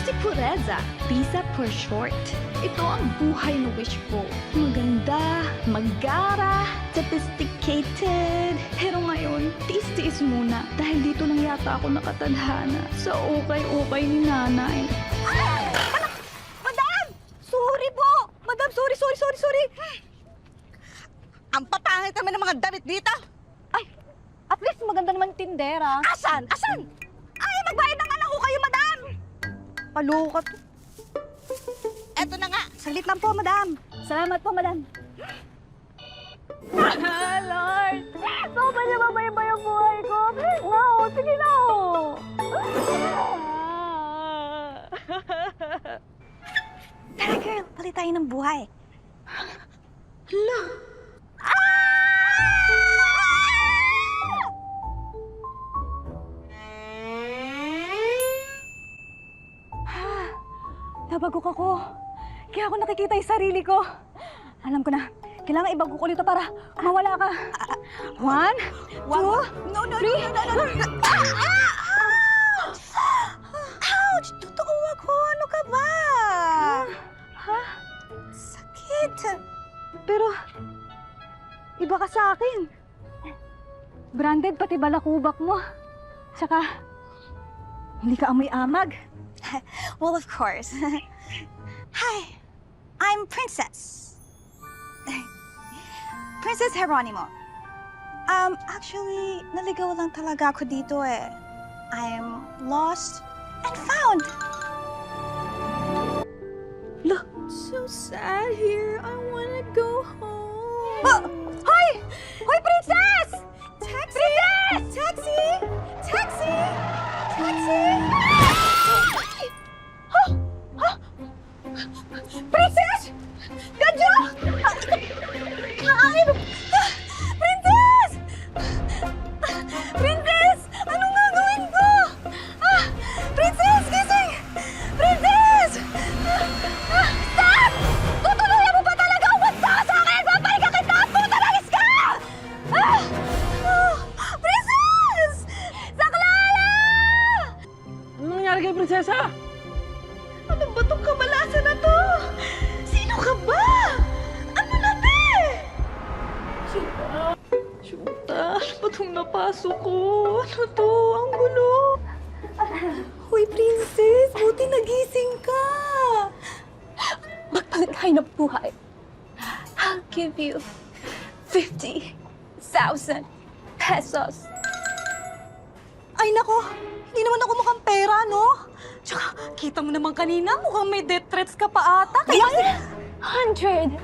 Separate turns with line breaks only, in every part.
si Pureza, Pisa for short. Ito ang buhay na wish ko. Maganda, magara, sophisticated. Pero ngayon, tiis-tiis muna dahil dito lang yata ako nakatadhana sa ukay-ukay ni nanay.
Madam! Sorry po! Madam, sorry! Ang papangit naman ng mga damit dito!
Ay, at least maganda naman yung tindera.
Asan? Ay, magbayad na nga lang ho kayo, madam!
Palukot.
Eto na nga, saglit lang po, madam.
Salamat po, madam. Lord! Sobrang niya ba yung buhay ko? Wow, sige na
Tara, girl, palit tayo ng buhay.
Nabagok ako. Kaya ako nakikita yung sarili ko. Alam ko na, kailangan ibagok ko dito para mawala ka. 1, 2,
No.
3.
Ouch! Totoo ako, ano ka ba?
Ha?
Sakit.
Pero, iba ka sa akin. Branded pati balakubak mo. Tsaka, hindi ka amoy amag.
Well, of course. Hi, I'm Princess. Princess Geronimo. Actually, naligaw lang talaga ako dito eh. I'm lost and found.
Look,
So sad here. I wanna go home.
oh, hoy! Hoy, princess!
Taxi! Taxi! Taxi! Taxi!
Princess! Gadyo!
Princess! Princess! Anong gagawin ko? Princess, gising! Princess!
Stop! Tutuluyan mo ba talaga? Umasta ka sa akin! Babalik ka kita! Puta na ka!
Princess!
Saklala!
Ano nangyari kay Prinsesa?
Ano ba tong kabalasan na to? Sino ka ba? Ano na, te?
Shoota, ano ba itong napasok ko? Ano to? Ang gulo.
Hoy, Princess! Buti nagising ka!
Magpalit tayo ng buhay. I'll give you 50,000 pesos.
Ay, nako! Hindi naman ako mukhang pera, no? Tsaka, kita mo naman kanina, mukhang may death threats ka pa ata. Kaya...
100,000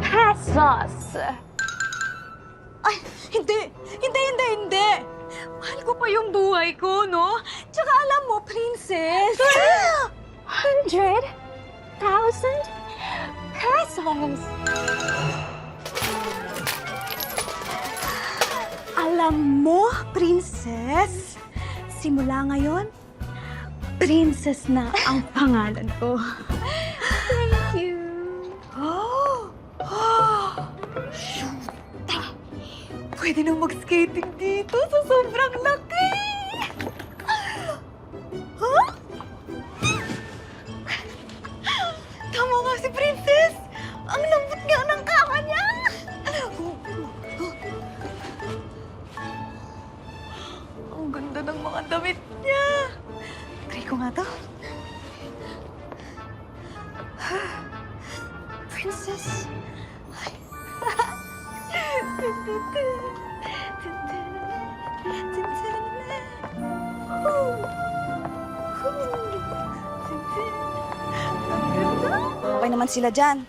pesos.
Ay, hindi! Mahal ko pa yung buhay ko, no? Tsaka alam mo, Princess...
100,000 pesos.
Alam mo, Princess, simula ngayon, Princess na ang pangalan ko.
Thank you.
Pwede nang mag-skating dito sa sobrang laki! Tama nga si Princess! Ang lambot nga ng kama niya! Ang ganda ng mga damit niya! Try ko nga to. Princess! Okay naman sila dyan.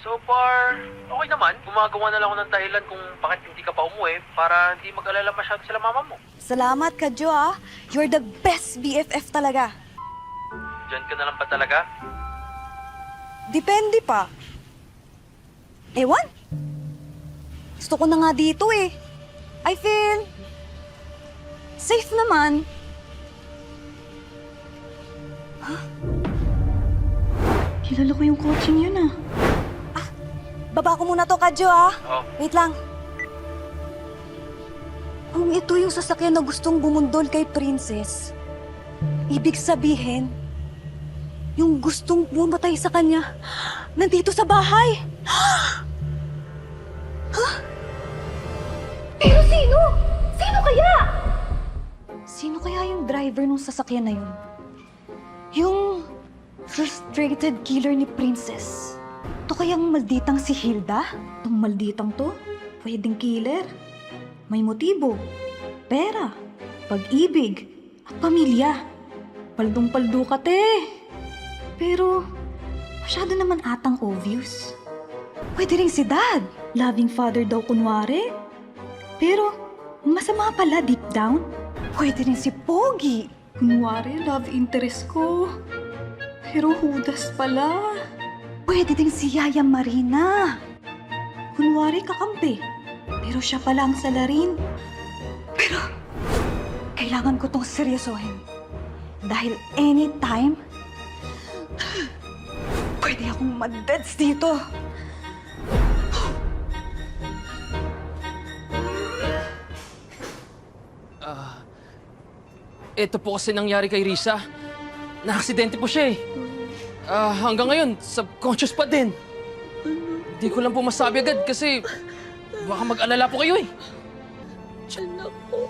So far, okay naman. Gumagawa na lang ako ng dahilan kung bakit hindi ka pa umuwi para hindi mag-alala masyado sila mama mo.
Salamat ka, Jo, ah. You're the best BFF talaga.
Diyan ka na lang pa talaga?
Depende pa. Ewan. Gusto ko na nga dito eh. I feel safe naman.
Kilala ko yung coaching yun ah.
Baba ko muna to, Kadyo, ah.
Oh.
Wait lang. Ito yung sasakyan na gustong bumundol kay Princess. Ibig sabihin, yung gustong pumatay sa kanya, nandito sa bahay.
Pero sino? Sino kaya?
Sino kaya yung driver ng sasakyan na yun? Yung frustrated killer ni Princess. Ito kayang malditang si Hilda? Itong malditang to, pwedeng killer. May motibo, pera, pag-ibig, at pamilya. Paldong-paldo ka, te. Pero, masyado naman atang obvious. Pwede rin si Dad. Loving father daw kunwari. Pero, masama pala deep down. Pwede rin si Pogi. Kunwari, love interest ko. Pero hudas pala. Pwede din si Yaya Marina. Kunwari kakampi. Pero siya pala ang salarin. Pero, kailangan ko tong seryosohin. Dahil anytime, pwede akong madeds dito.
Ito po kasi nangyari kay Risa. Na-aksidente po siya eh. Hanggang ngayon, subconscious pa din. Hindi ko lang po masabi agad kasi baka mag-alala po kayo eh.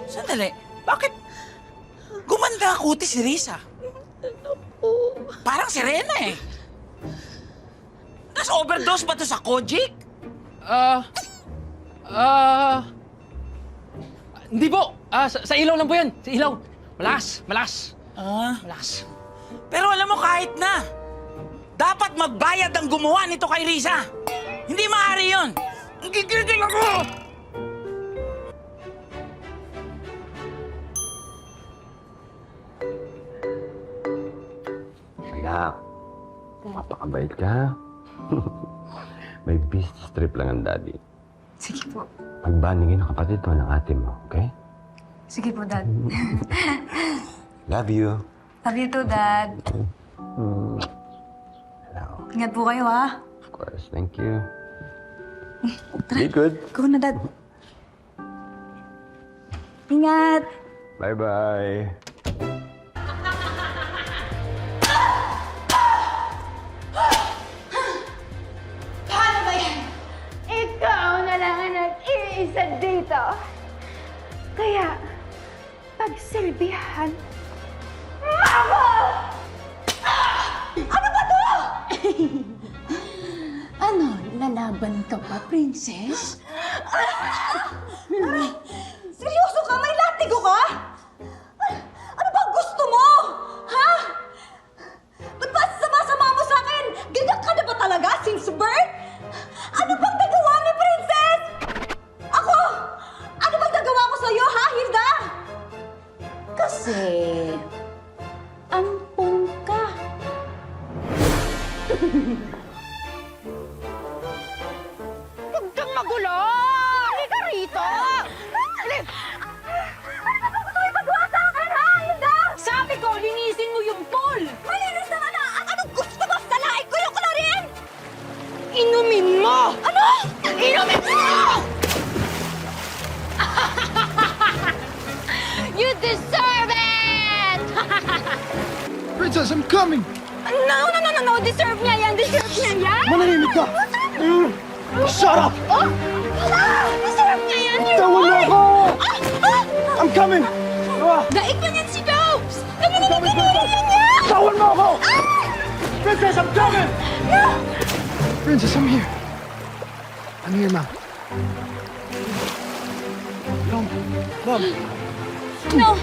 Sandali, bakit gumanda ang kutis si Risa? Parang sirena eh. Nas overdose ba to sa Kojic?
Hindi po. Sa ilaw lang po yan. Sa ilaw. Malakas. Malakas.
Pero alam mo kahit na, dapat magbayad ang gumawa nito kay Risa. Hindi maaari yun. Ang gigigil ako!
Anak, mapakabait ka. May business trip lang ang daddy.
Sige po.
Magbandingin ang kapatid mo ng ate mo, okay?
Sige po, Dad.
Love you.
Love you too, Dad.
Hello.
Ingat po kayo, ha?
Of course, thank you. Be good.
Go na, Dad. Ingat!
Bye-bye.
Ikaw na lang ang nag-iisa dito. Kaya, pagsilbihan mo ako!
Ano, lalaban ka pa, princess?
Seryoso ka? May latigo ka? Ano bang gusto mo? Ha? Ba't ba sama-sama mo sa akin? Ganyan ka na ba talaga since birth? Ano bang nagawa ni Princess? Ako? Ano bang nagawa ko sa'yo, ha, Hilda?
Kasi, ampong ka.
Huwag kang magulo! Halika rito! Ano ba gusto mo ipagawa sa akin, ha, Hilda? Sabi ko, linisin mo yung pool!
Malinis naman na! At anong gusto mo? Salain ko yung kularin!
Inumin mo!
Ano?
Inumin mo! You deserve it!
Princess, I'm coming!
No! Deserve niya yan! Deserve niya yan!
Manahimik ka! Shut up!
Deserve niya yan!
Tawan mo ako! I'm coming!
Daig na yan si Jobs!
Coming, Princess! Tawan mo ako! Princess, I'm coming! Princess, I'm here. I'm here, Mom. Mom.
No!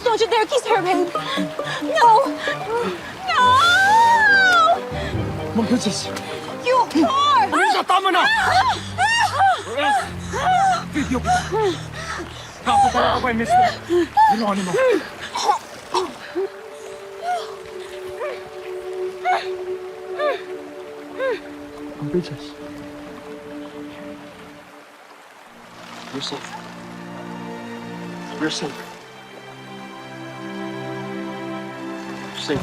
Don't you dare kiss her, babe! No!
Mom, Princess.
You whore!
Princess, tama na! Video ko. Kapatala ko kay Mister. Ginawa mo. Mom, Princess. You're safe. You're safe. You're safe.